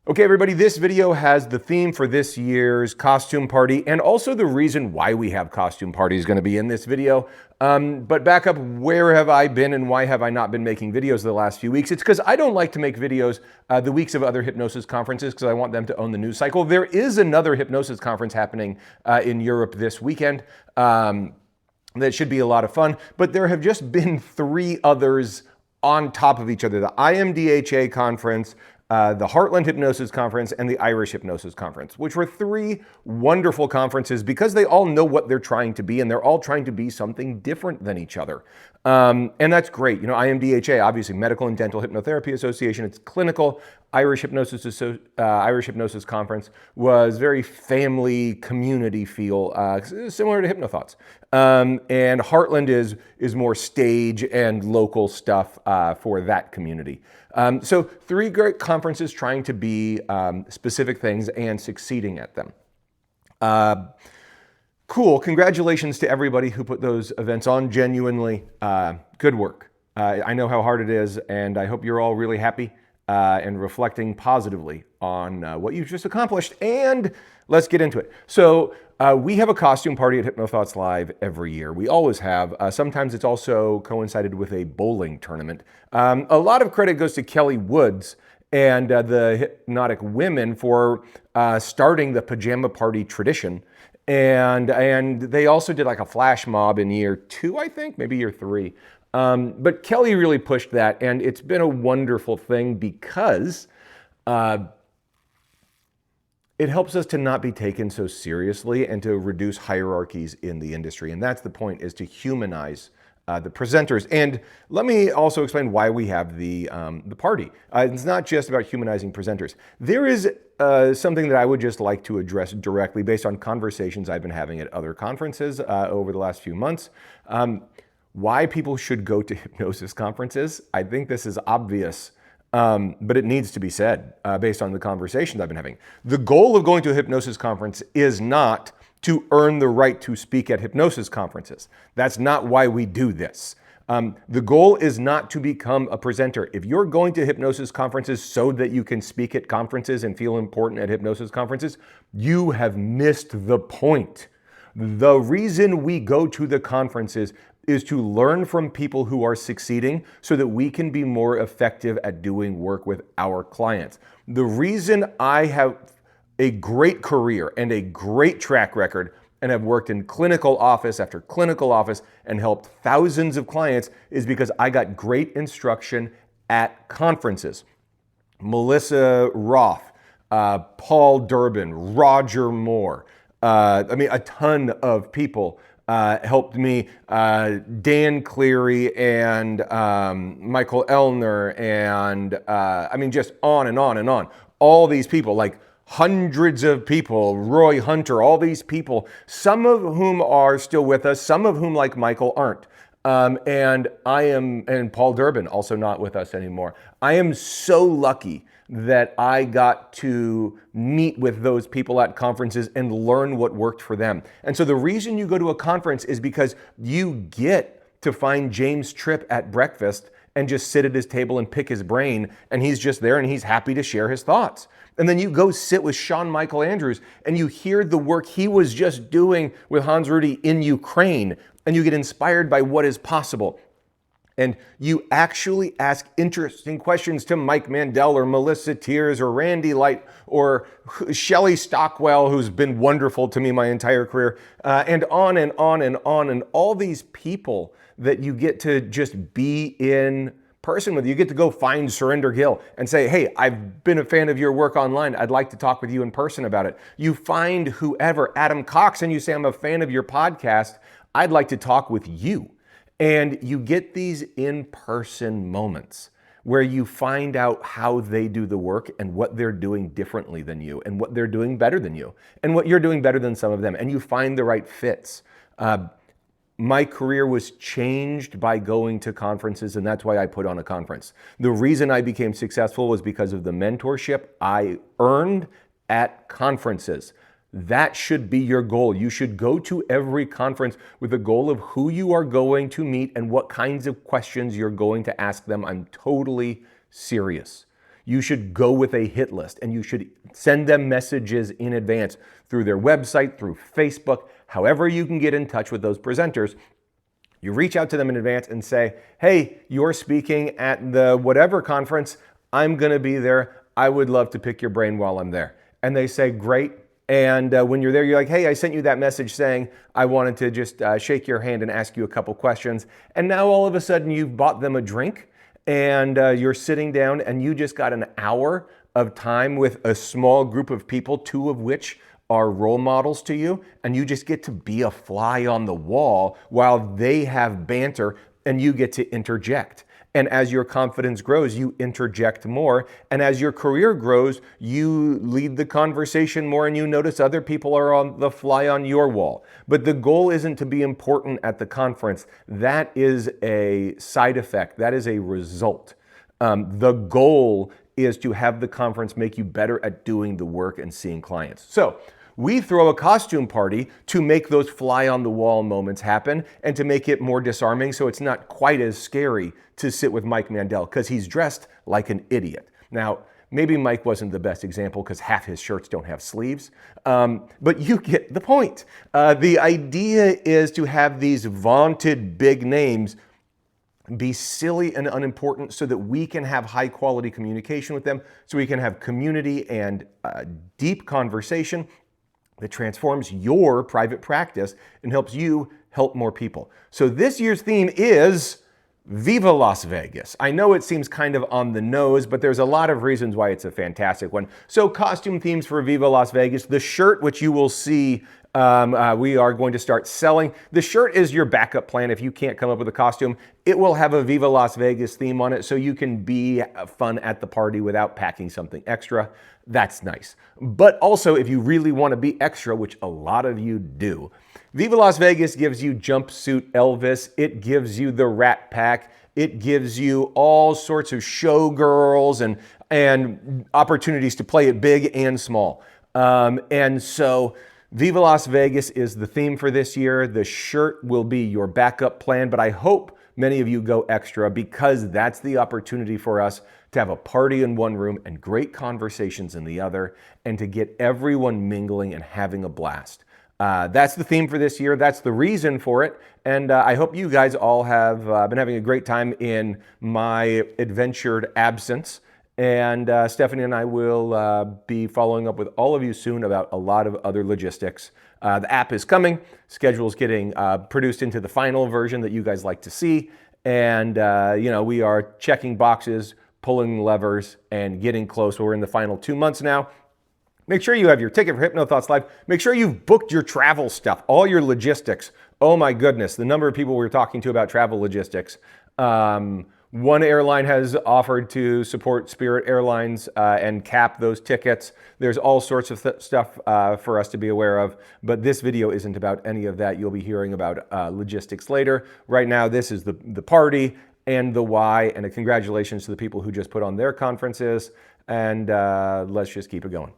Okay, everybody, this video has the theme for this year's costume party and also the reason why we have costume parties going to be in this video. But back up, where have I been and why have I not been making videos the last few weeks? It's because I don't like to make videos the weeks of other hypnosis conferences because I want them to own the news cycle. There is another hypnosis conference happening in Europe this weekend. That should be a lot of fun, but there have just been 3 others on top of each other. The IMDHA conference, the Heartland Hypnosis Conference, and the Irish Hypnosis Conference, which were 3 wonderful conferences because they all know what they're trying to be and they're all trying to be something different than each other. And that's great. You know, IMDHA, obviously Medical and Dental Hypnotherapy Association, it's clinical. Irish Hypnosis Conference was very family community feel, similar to HypnoThoughts. And Heartland is more stage and local stuff for that community. So 3 great conferences trying to be specific things and succeeding at them. Cool. Congratulations to everybody who put those events on. Genuinely good work. I know how hard it is, and I hope you're all really happy and reflecting positively on what you've just accomplished. And let's get into it. So we have a costume party at HypnoThoughts Live every year. We always have. Sometimes it's also coincided with a bowling tournament. A lot of credit goes to Kelly Woods and the Hypnotic Women for starting the pajama party tradition. And they also did like a flash mob in year 2, I think, maybe year 3. But Kelly really pushed that, and it's been a wonderful thing because it helps us to not be taken so seriously and to reduce hierarchies in the industry. And that's the point, is to humanize the presenters. And let me also explain why we have the party. It's not just about humanizing presenters. There is something that I would just like to address directly based on conversations I've been having at other conferences over the last few months. Why people should go to hypnosis conferences. I think this is obvious, but it needs to be said based on the conversations I've been having. The goal of going to a hypnosis conference is not to earn the right to speak at hypnosis conferences. That's not why we do this. The goal is not to become a presenter. If you're going to hypnosis conferences so that you can speak at conferences and feel important at hypnosis conferences, you have missed the point. The reason we go to the conferences is to learn from people who are succeeding so that we can be more effective at doing work with our clients. The reason I have a great career and a great track record and have worked in clinical office after clinical office and helped thousands of clients is because I got great instruction at conferences. Melissa Roth, Paul Durbin, Roger Moore, a ton of people helped me, Dan Cleary and Michael Elner and just on and on and on. All these people, like hundreds of people, Roy Hunter, all these people, some of whom are still with us, some of whom, like Michael, aren't. And Paul Durbin, also not with us anymore. I am so lucky that I got to meet with those people at conferences and learn what worked for them. And so the reason you go to a conference is because you get to find James Tripp at breakfast and just sit at his table and pick his brain, and he's just there and he's happy to share his thoughts. And then you go sit with Sean Michael Andrews and you hear the work he was just doing with Hans Rudy in Ukraine, and you get inspired by what is possible. And you actually ask interesting questions to Mike Mandel or Melissa Tiers or Randy Light or Shelley Stockwell, who's been wonderful to me my entire career, and on and on and on. And all these people that you get to just be in person with. You get to go find Surinder Gill and say, hey, I've been a fan of your work online. I'd like to talk with you in person about it. You find whoever, Adam Cox, and you say, I'm a fan of your podcast. I'd like to talk with you. And you get these in-person moments where you find out how they do the work and what they're doing differently than you and what they're doing better than you and what you're doing better than some of them. And you find the right fits. My career was changed by going to conferences, and that's why I put on a conference. The reason I became successful was because of the mentorship I earned at conferences. That should be your goal. You should go to every conference with the goal of who you are going to meet and what kinds of questions you're going to ask them. I'm totally serious. you should go with a hit list and you should send them messages in advance through their website, through Facebook, however you can get in touch with those presenters. You reach out to them in advance and say, hey, you're speaking at the whatever conference. I'm going to be there. I would love to pick your brain while I'm there. And they say, great. And when you're there, you're like, hey, I sent you that message saying I wanted to just shake your hand and ask you a couple questions. And now all of a sudden you've bought them a drink and you're sitting down and you just got an hour of time with a small group of people, two of which are role models to you, and you just get to be a fly on the wall while they have banter and you get to interject. And as your confidence grows, you interject more. And as your career grows, you lead the conversation more and you notice other people are on the fly on your wall. But the goal isn't to be important at the conference. That is a side effect. That is a result. The goal is to have the conference make you better at doing the work and seeing clients. So we throw a costume party to make those fly on the wall moments happen and to make it more disarming so it's not quite as scary to sit with Mike Mandel because he's dressed like an idiot. Now, maybe Mike wasn't the best example because half his shirts don't have sleeves, but you get the point. The idea is to have these vaunted big names be silly and unimportant so that we can have high quality communication with them, so we can have community and deep conversation that transforms your private practice and helps you help more people. So this year's theme is Viva Las Vegas. I know it seems kind of on the nose, but there's a lot of reasons why it's a fantastic one. So costume themes for Viva Las Vegas. The shirt, which you will see we are going to start selling. The shirt is your backup plan if you can't come up with a costume. It will have a Viva Las Vegas theme on it so you can be fun at the party without packing something extra. That's nice. But also, if you really want to be extra, which a lot of you do, Viva Las Vegas gives you jumpsuit Elvis. It gives you the Rat Pack. It gives you all sorts of showgirls and opportunities to play it big and small. And so Viva Las Vegas is the theme for this year. The shirt will be your backup plan, but I hope many of you go extra because that's the opportunity for us to have a party in one room and great conversations in the other, and to get everyone mingling and having a blast. That's the theme for this year. That's the reason for it. And I hope you guys all have been having a great time in my adventured absence. And Stephanie and I will be following up with all of you soon about a lot of other logistics. The app is coming. Schedule is getting produced into the final version that you guys like to see. And, we are checking boxes, pulling levers, and getting close. We're in the final 2 months now. Make sure you have your ticket for HypnoThoughts Live. Make sure you've booked your travel stuff, all your logistics. Oh my goodness, the number of people we're talking to about travel logistics. One airline has offered to support Spirit Airlines and cap those tickets. There's all sorts of stuff for us to be aware of, but this video isn't about any of that. You'll be hearing about logistics later. Right now, this is the party and the why, and a congratulations to the people who just put on their conferences, and let's just keep it going.